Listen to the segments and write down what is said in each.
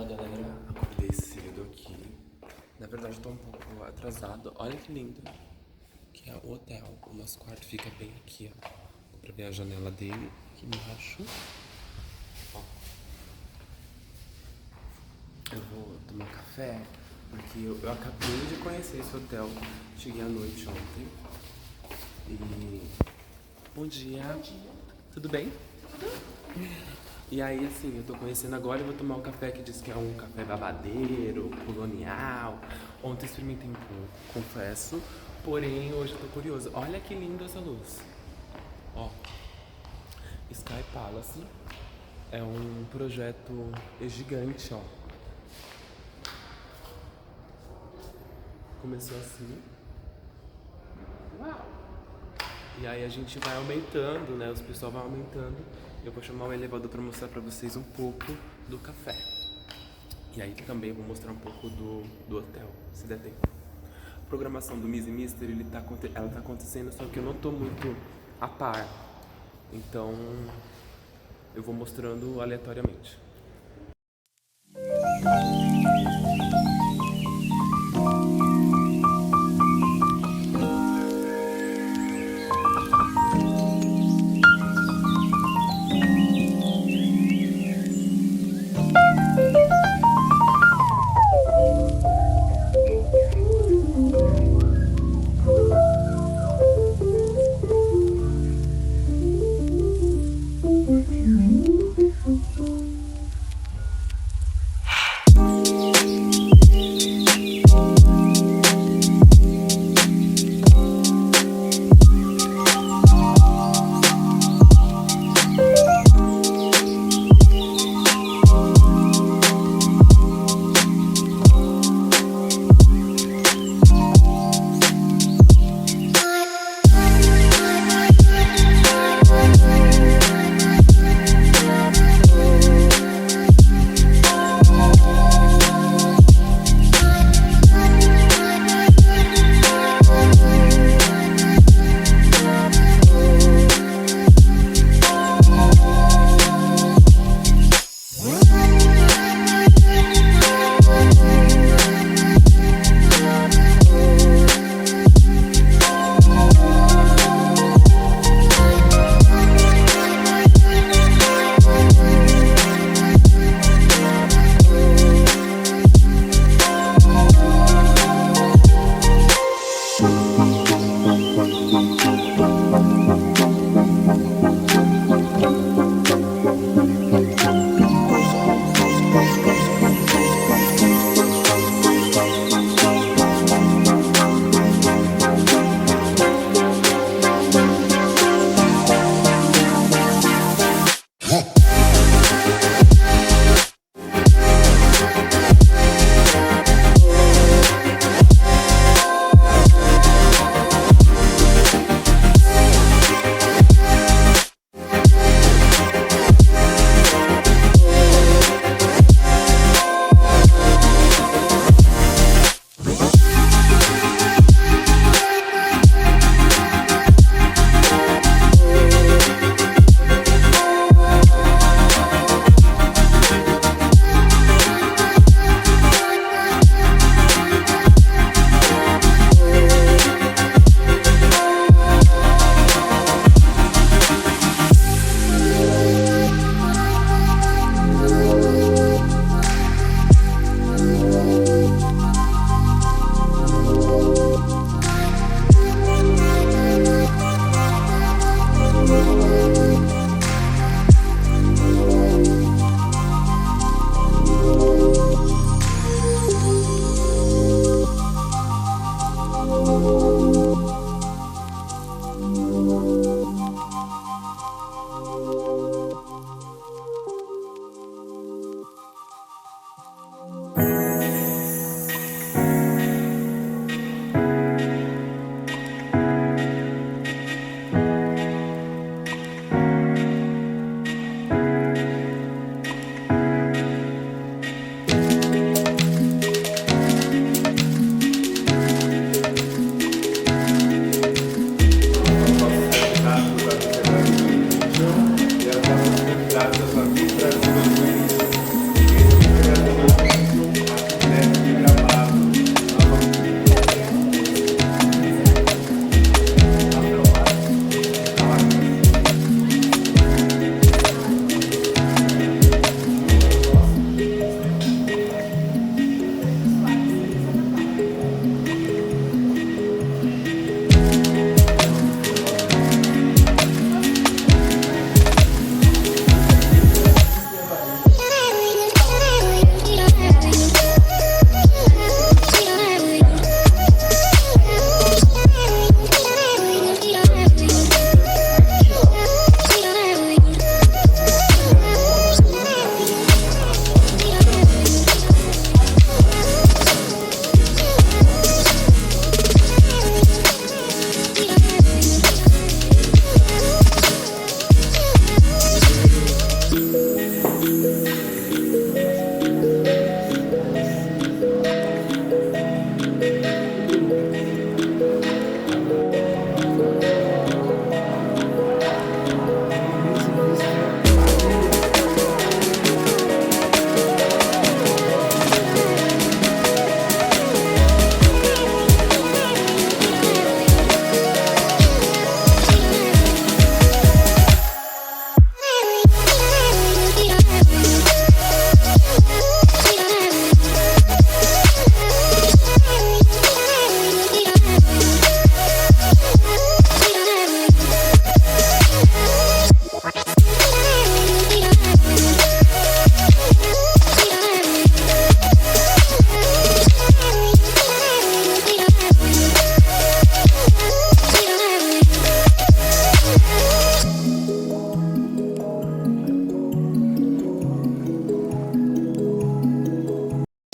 Fala galera, acordei cedo aqui. Na verdade tô um pouco atrasado. Olha que lindo que é o hotel. O nosso quarto fica bem aqui, ó. Dá pra ver a janela dele aqui embaixo. Ó. Eu vou tomar café porque eu acabei de conhecer esse hotel. Cheguei à noite ontem. E... Bom dia. Bom dia. Tudo bem? E aí, assim, eu tô conhecendo agora e vou tomar um café que diz que é um café babadeiro, colonial. Ontem experimentei um pouco, confesso. Porém, hoje eu tô curioso. Olha que linda essa luz. Ó. Sky Palace. É um projeto gigante, ó. Começou assim. Uau! E aí a gente vai aumentando, né? Os pessoal vai aumentando. Eu vou chamar o elevador para mostrar para vocês um pouco do café. E aí também vou mostrar um pouco do hotel, se der tempo. A programação do Miss e Mister, ela tá acontecendo, só que eu não tô muito a par. Então, eu vou mostrando aleatoriamente.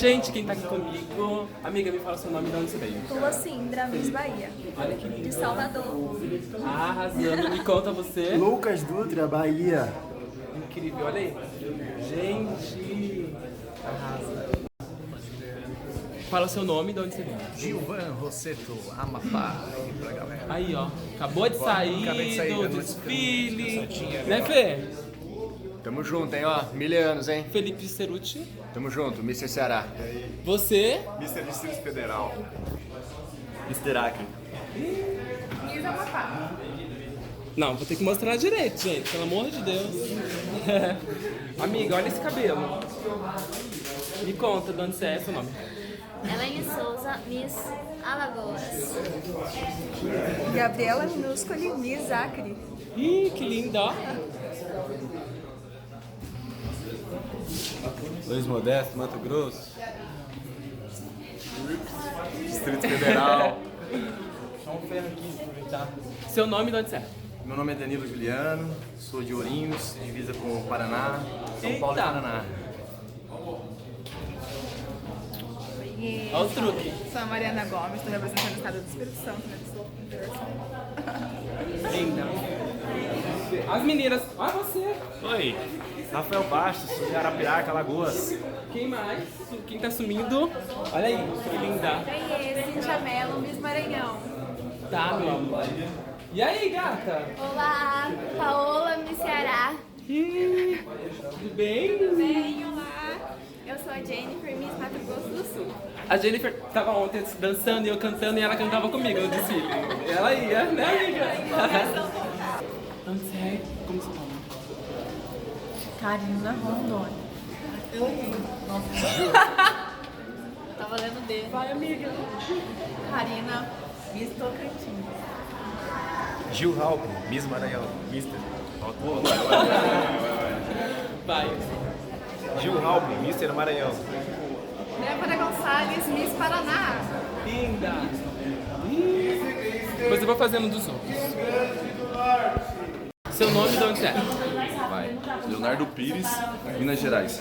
Gente, quem tá aqui comigo? Amiga, me fala seu nome e de onde você veio. Tô assim, Miss Bahia. Olha que lindo. De Salvador. Arrasando. Me conta você. Lucas Dutra, Bahia. Incrível, olha aí. Gente, arrasa. Fala seu nome e de onde você veio. Gilvan Rosseto, Amapá, aí pra galera. Aí, ó. Acabou de sair do desfile. Né, Fê? Tamo junto, hein, ó. 1000 anos, hein? Felipe Ceruti. Tamo junto, Mr. Ceará. Você? Mr. Distrito Federal. Mr. Acre. Miss Amapá. Não, vou ter que mostrar direito, gente. Pelo amor de Deus. Amiga, olha esse cabelo. Me conta de onde você é, seu nome. Elaine Souza, Miss Alagoas. Gabriela Minúsculi, Miss Acre. Ih, que lindo, ó. Luiz Modesto, Mato Grosso. Distrito Federal. Só um ferro aqui, aproveitar. Seu nome e de onde você é? Meu nome é Danilo Juliano, sou de Ourinhos, divisa com o Paraná, São Paulo e Eita. Paraná. Olha o truque. Sou a Mariana Gomes, estou representando o estado do Espírito Santo, Linda. As meninas. Ah, você. Oi, Rafael Bastos, sou de Arapiraca, Alagoas. Quem mais? Quem tá sumindo? Olha aí, que linda. Oiê, Cintia Mello, Miss Maranhão. Tá, meu amor. E aí, gata? Olá, Paola, Miss Ceará. Ih, tudo bem? Bem, olá. Eu sou a Jennifer, Miss Mato Grosso do Sul. A Jennifer tava ontem dançando e eu cantando e ela cantava comigo no desfile. Ela ia, né, amiga? Onde você é? Como você fala? Karina Rondônia. Tava lendo dele. Vai, amiga. Karina, Miss Tocantins. Gil Halp, Miss Maranhão. Mister. Vai. Gil Halp, Mister Maranhão. Débora Gonçalves, Miss Paraná. Linda. Ih, depois eu vou fazendo dos outros. Seu nome e de onde você é? Vai. Leonardo Pires, Minas Gerais.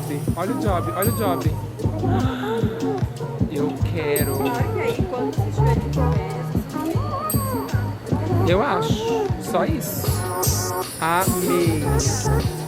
job, olha o job, olha o job. Eu quero. Claro que aí quando você estiver de conversa, Eu acho. Só isso. Amei.